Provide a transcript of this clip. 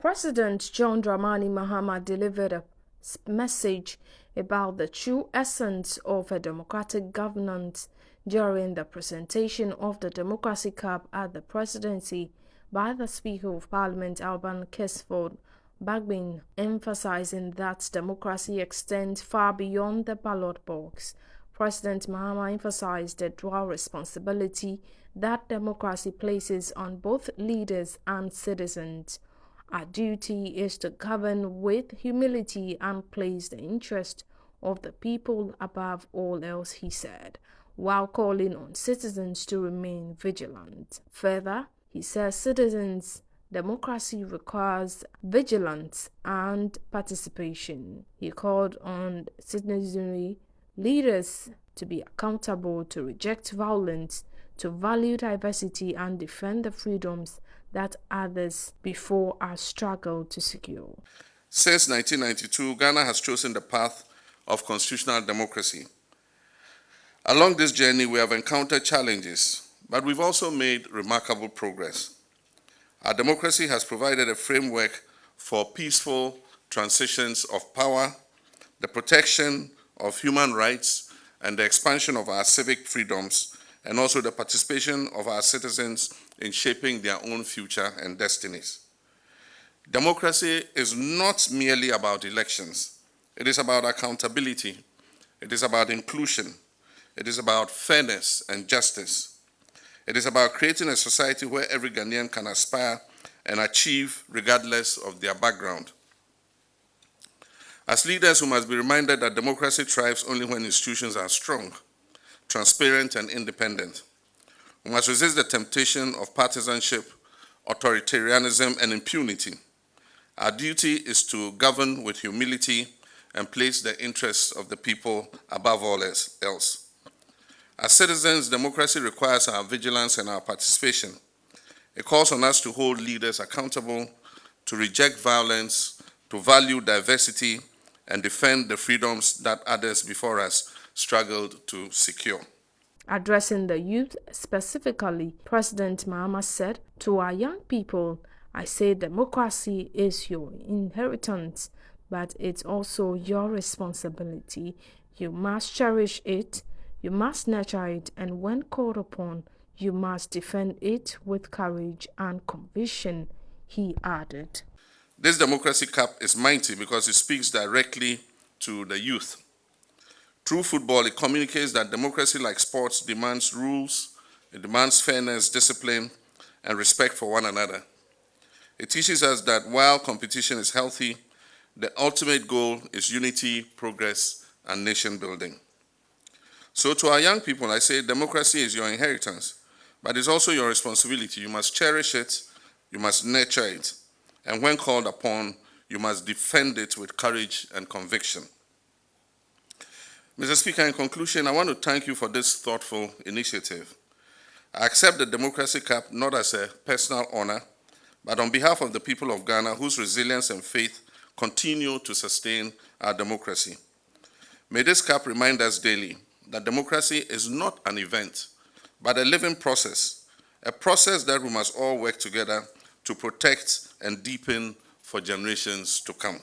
President John Dramani Mahama delivered a message about the true essence of a democratic governance during the presentation of the Democracy Cup at the Presidency by the Speaker of Parliament Alban, Kingsford, Bagbin, emphasizing that democracy extends far beyond the ballot box. President Mahama emphasized the dual responsibility that democracy places on both leaders and citizens. Our duty is to govern with humility and place the interest of the people above all else, he said, while calling on citizens to remain vigilant. Further, he says citizens' democracy requires vigilance and participation. He called on citizenry leaders to be accountable, to reject violence, to value diversity and defend the freedoms that others before us struggled to secure. Since 1992, Ghana has chosen the path of constitutional democracy. Along this journey, we have encountered challenges, but we've also made remarkable progress. Our democracy has provided a framework for peaceful transitions of power, the protection of human rights, and the expansion of our civic freedoms, and also the participation of our citizens in shaping their own future and destinies. Democracy is not merely about elections. It is about accountability. It is about inclusion. It is about fairness and justice. It is about creating a society where every Ghanaian can aspire and achieve regardless of their background. As leaders, we must be reminded that democracy thrives only when institutions are strong, transparent, and independent. We must resist the temptation of partisanship, authoritarianism, and impunity. Our duty is to govern with humility and place the interests of the people above all else. As citizens, democracy requires our vigilance and our participation. It calls on us to hold leaders accountable, to reject violence, to value diversity, and defend the freedoms that others before us struggled to secure. Addressing the youth specifically, President Mahama said, "To our young people, I say democracy is your inheritance, but it's also your responsibility. You must cherish it, you must nurture it, and when called upon, you must defend it with courage and conviction," he added. This Democracy Cup is mighty because it speaks directly to the youth. Through football, it communicates that democracy, like sports, demands rules, it demands fairness, discipline, and respect for one another. It teaches us that while competition is healthy, the ultimate goal is unity, progress, and nation building. So to our young people, I say democracy is your inheritance, but it's also your responsibility. You must cherish it, you must nurture it, and when called upon, you must defend it with courage and conviction. Mr. Speaker, in conclusion, I want to thank you for this thoughtful initiative. I accept the Democracy Cup not as a personal honor, but on behalf of the people of Ghana, whose resilience and faith continue to sustain our democracy. May this cup remind us daily that democracy is not an event, but a living process, a process that we must all work together to protect and deepen for generations to come.